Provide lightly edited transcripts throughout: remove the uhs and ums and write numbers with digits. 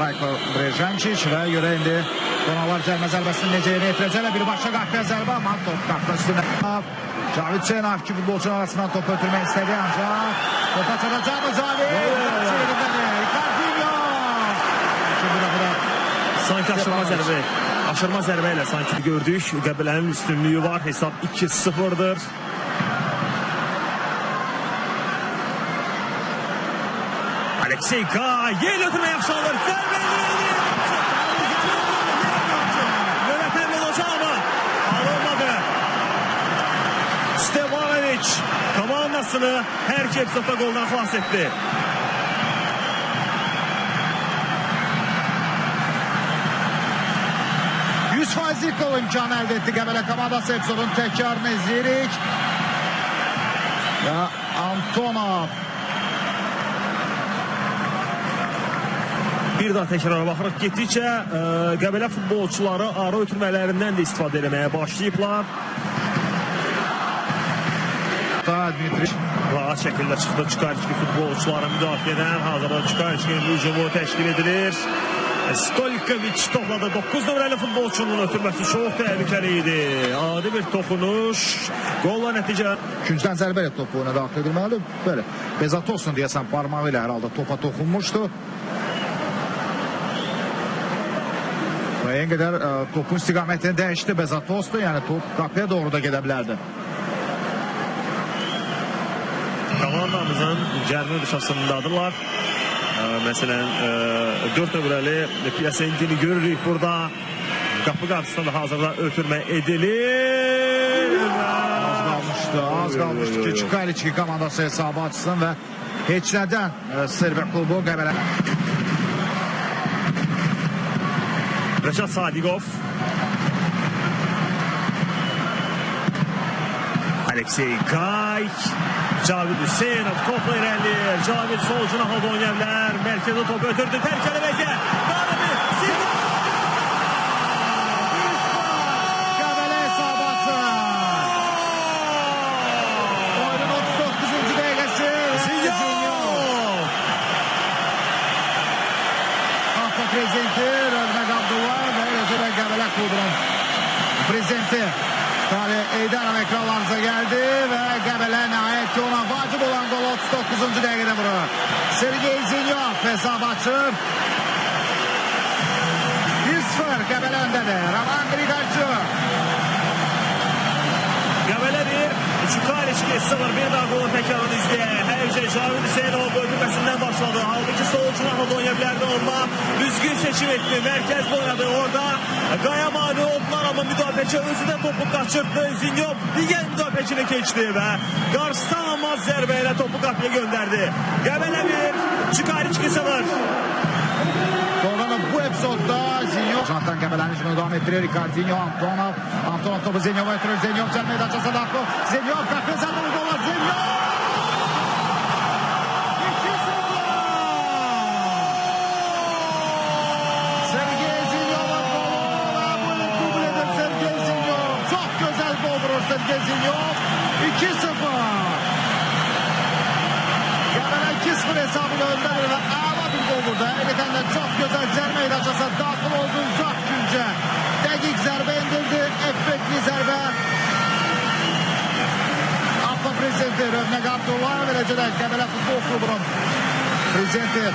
Rayko Brejančić və görə indi qonaqlar cəlmə zərbəsini necə yerinə yetirəcəklər. Bir başqa qapıya zərbə, amma top qapı üstünə. Cavid Hüseynov iki futbolçunun arasından top ötürmək istədi, ancaq topa çatacaq mı Cavid? Sanki aşırma zərbə ilə sanki gördük. Qəbələnin üstünlüyü var. Hesab 2-0'dır. Aleksey Kay yel ötürmə yaxşı alır. Zərbə edilir. Yönətmə olacaq ama alınmadı. Stevanovic komandasını hər iki epizoda goldan xilas etdi. %100'lik gol imkanı əldə etdi Qəbələ komandası. Epizodun təkrarını izləyirik. Və Antonov. Bir daha təkrara baxırıq. Getdikcə Qəbələ futbolçuları ara ötürmələrindən də istifadə etməyə başlayıblar. Rahat şəkildə çıxdı Çukarski futbolçuları müdafiədən. Hazırda Çukarskinin hücumu təşkil edilir. Stolkovic topladı. 9 nömrəli futbolçunun ötürməsi çox təhlükəli idi. Adi bir toxunuş. Qolla nəticə. Üçüncüdən zərbə ilə topu oyuna daxil edilməli. Böyle Bezatos'un deyəsən parmağı ilə hər halda topa toxunmuşdu. Və en qədər topun istiqamətini dəyişdi Bezatos'du. Yəni top qapıya doğru da gedə bilərdi. Komandamızın cərimə dışasındadırlar. Məsələn 4 nömrəli Piyasentini görürük burada. Qapı qarşısında da hazırda ötürmə edilir. Az qalmışdı ki Çukarski komandası hesabı açsın və heç nədən Serbia klubu Qəbələ. Rəşad Sadigov. Aleksey Kay. Cavid Hüseynov topla irəliyir. Cavid sol cinahada oynayırlar. Mərkəzə top ötürdü. Tərkəli vəziyyət. Qəbələ hesabı açsın. Oyunun 39-cu dəqiqəsi. Zinyov. AFA prezidenti Rövnəq Abdullah və eləcə Qəbələ klubunun prezidenti Talih Eydarov ekranlarınıza geldi ve Qəbələ nəhayət ki ona vacib olan gol 39-cu dəqiqədə vurur. Sergey Zinyov hesabı açır. 1-0 Qəbələ öndədir. Roman Grigoryuk. Qəbələ 1, Çukarski 0. Bir daha golun təkrarını izləyək. Hər şey Cavid Hüseynov ötürməsindən başladı. Halbuki sol cinahada oynayabilirdi ama düzgün seçim etdi. Mərkəz oynadı orada. Qaya mani oldular ama müdafiəçi özü də topu qaçırdı. Zinyov digər müdafiəçini keçdi və qarşıdan ama zərbə ilə topu qapıya göndərdi. Qəbələ 1, Çukarski 0. Sonra bu epizodda Zinyov Jantan Qəbələnin hücumunu davam etdirir. Ricardinho, Antonov topu Zinyov'a yatırır. Zinyov cəl meydança Sadakov. Zinyov qapıya zərbə qolar. Zinyov! Sergey Zinyov'a gol və bunu qubul edir Sergey Zinyov. Çox gözəl gol vurur Sergey Zinyov. 2-0. Qəbələ 2-0 hesabıyla öndərir və əla bir gol vurdu. Həqiqətən də çox gözəl cəl meydançasına daxil oldu. Uzaq güncə. Dəqiq zərbə indirdi. Effektli zərbə. AFA prezidenti Rövnəq Abdullah eləcə də Qəbələ futbol klubunun prezidenti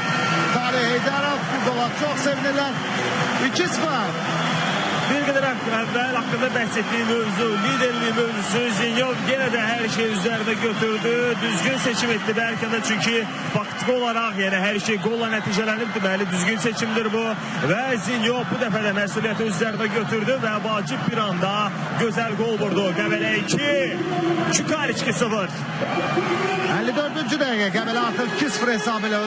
Talih Eydarov futbola çox sevinirlər. 2-0. Bir qədər əvvəl haqqında bəhs etdiyi mövzu, liderliği mövzusu Zinyov yenə də hər şey üzərində götürdü. Düzgün seçim etdi bəlkə də çünki faktiki olaraq yəni hər şey golla nəticələnib deməli düzgün seçimdir bu. Və Zinyov bu dəfə də məsuliyyəti üzərində götürdü və vacib bir anda gözəl gol vurdu. Qəbələ 2, Çukarski 0. 54-cü dəqiqə Qəbələ artıq 2-0 hesabıyla